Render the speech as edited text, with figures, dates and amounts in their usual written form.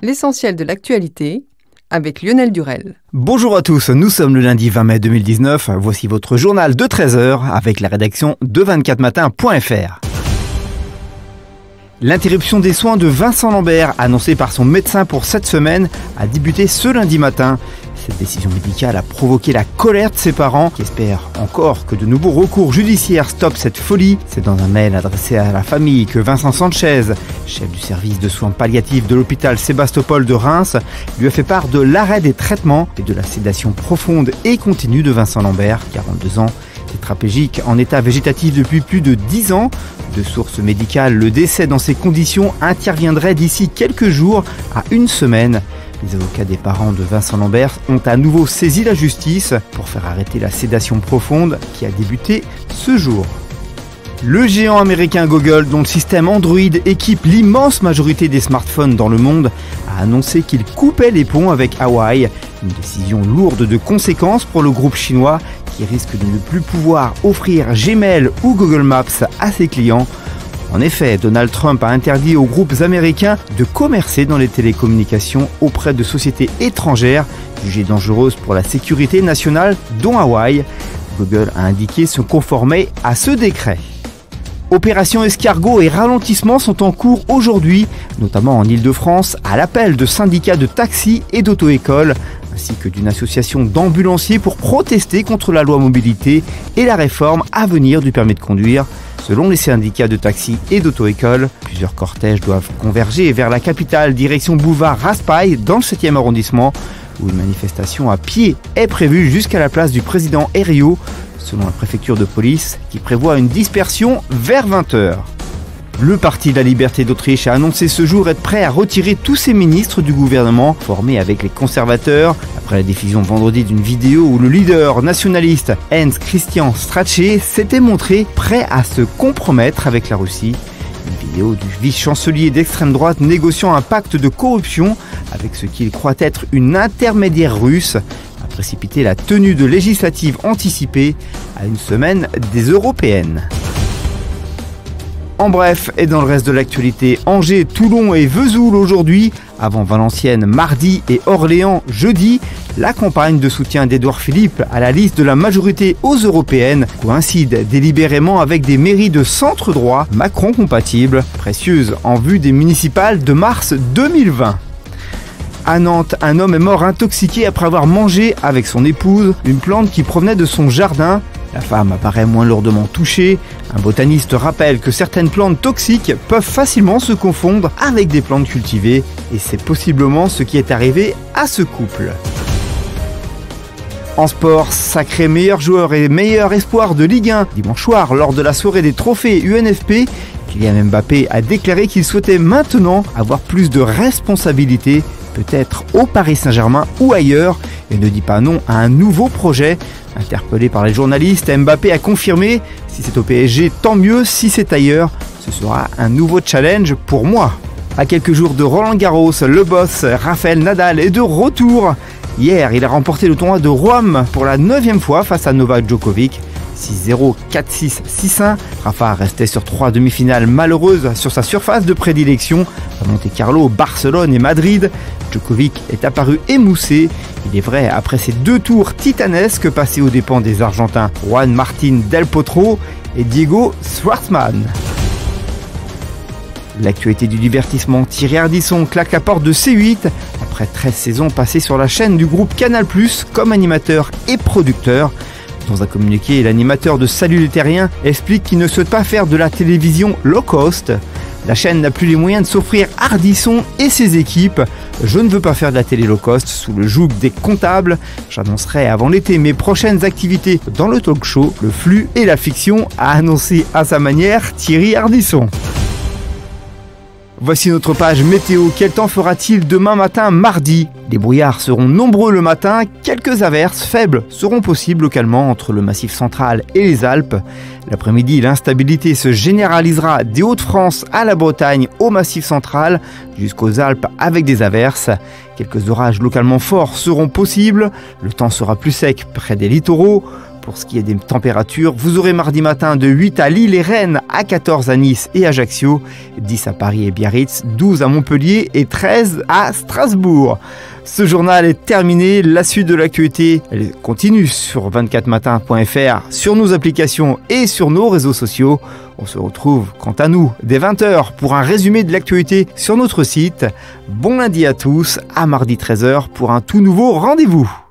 L'essentiel de l'actualité avec Lionel Durel. Bonjour à tous, nous sommes le lundi 20 mai 2019. Voici votre journal de 13h avec la rédaction de 24matin.fr. L'interruption des soins de Vincent Lambert, annoncée par son médecin pour cette semaine, a débuté ce lundi matin. Cette décision médicale a provoqué la colère de ses parents qui espèrent encore que de nouveaux recours judiciaires stoppent cette folie. C'est dans un mail adressé à la famille que Vincent Sanchez, chef du service de soins palliatifs de l'hôpital Sébastopol de Reims, lui a fait part de l'arrêt des traitements et de la sédation profonde et continue de Vincent Lambert, 42 ans, tétraplégique en état végétatif depuis plus de 10 ans. De sources médicales, le décès dans ces conditions interviendrait d'ici quelques jours à une semaine. Les avocats des parents de Vincent Lambert ont à nouveau saisi la justice pour faire arrêter la sédation profonde qui a débuté ce jour. Le géant américain Google, dont le système Android équipe l'immense majorité des smartphones dans le monde, a annoncé qu'il coupait les ponts avec Huawei, une décision lourde de conséquences pour le groupe chinois qui risque de ne plus pouvoir offrir Gmail ou Google Maps à ses clients. En effet, Donald Trump a interdit aux groupes américains de commercer dans les télécommunications auprès de sociétés étrangères jugées dangereuses pour la sécurité nationale, dont Huawei. Google a indiqué se conformer à ce décret. Opération escargot et ralentissement sont en cours aujourd'hui, notamment en Île-de-France, à l'appel de syndicats de taxis et d'auto-écoles, ainsi que d'une association d'ambulanciers pour protester contre la loi mobilité et la réforme à venir du permis de conduire. Selon les syndicats de taxis et d'auto-écoles, plusieurs cortèges doivent converger vers la capitale direction boulevard Raspail dans le 7e arrondissement, où une manifestation à pied est prévue jusqu'à la place du président Herriot, selon la préfecture de police, qui prévoit une dispersion vers 20h. Le Parti de la Liberté d'Autriche a annoncé ce jour être prêt à retirer tous ses ministres du gouvernement formé avec les conservateurs, après la diffusion vendredi d'une vidéo où le leader nationaliste Heinz Christian Strache s'était montré prêt à se compromettre avec la Russie. Une vidéo du vice-chancelier d'extrême droite négociant un pacte de corruption avec ce qu'il croit être une intermédiaire russe a précipité la tenue de législatives anticipées à une semaine des européennes. En bref, et dans le reste de l'actualité, Angers, Toulon et Vesoul aujourd'hui, avant Valenciennes mardi et Orléans jeudi, la campagne de soutien d'Édouard Philippe à la liste de la majorité aux européennes coïncide délibérément avec des mairies de centre droit Macron compatibles, précieuses en vue des municipales de mars 2020. À Nantes, un homme est mort intoxiqué après avoir mangé avec son épouse une plante qui provenait de son jardin. La femme apparaît moins lourdement touchée. Un botaniste rappelle que certaines plantes toxiques peuvent facilement se confondre avec des plantes cultivées et c'est possiblement ce qui est arrivé à ce couple. En sport, sacré meilleur joueur et meilleur espoir de Ligue 1 dimanche soir lors de la soirée des trophées UNFP, Kylian Mbappé a déclaré qu'il souhaitait maintenant avoir plus de responsabilités, peut-être au Paris Saint-Germain ou ailleurs, et ne dit pas non à un nouveau projet. Interpellé par les journalistes, Mbappé a confirmé « Si c'est au PSG, tant mieux, si c'est ailleurs, ce sera un nouveau challenge pour moi ». À quelques jours de Roland-Garros, le boss Rafael Nadal est de retour. Hier, il a remporté le tournoi de Rome pour la 9e fois face à Novak Djokovic. 6-0, 4-6, 6-1. Rafa restait sur 3 demi-finales malheureuses sur sa surface de prédilection à Monte-Carlo, Barcelone et Madrid. Djokovic est apparu émoussé. Il est vrai, après ces 2 tours titanesques passés aux dépens des Argentins Juan Martín del Potro et Diego Schwartzman. L'actualité du divertissement, Thierry Ardisson claque la porte de C8 après 13 saisons passées sur la chaîne du groupe Canal+, comme animateur et producteur. Dans un communiqué, l'animateur de Salut les Terriens explique qu'il ne souhaite pas faire de la télévision low cost. La chaîne n'a plus les moyens de s'offrir Ardisson et ses équipes. Je ne veux pas faire de la télé low cost sous le joug des comptables. J'annoncerai avant l'été mes prochaines activités dans le talk show, le flux et la fiction, a annoncé à sa manière Thierry Ardisson. Voici notre page météo. Quel temps fera-t-il demain matin mardi ? Les brouillards seront nombreux le matin, quelques averses faibles seront possibles localement entre le Massif central et les Alpes. L'après-midi, l'instabilité se généralisera des Hauts-de-France à la Bretagne au Massif central jusqu'aux Alpes avec des averses. Quelques orages localement forts seront possibles, le temps sera plus sec près des littoraux. Pour ce qui est des températures, vous aurez mardi matin de 8 à Lille et Rennes, à 14 à Nice et Ajaccio, 10 à Paris et Biarritz, 12 à Montpellier et 13 à Strasbourg. Ce journal est terminé. La suite de l'actualité, elle continue sur 24matin.fr, sur nos applications et sur nos réseaux sociaux. On se retrouve, quant à nous, dès 20h pour un résumé de l'actualité sur notre site. Bon lundi à tous, à mardi 13h pour un tout nouveau rendez-vous.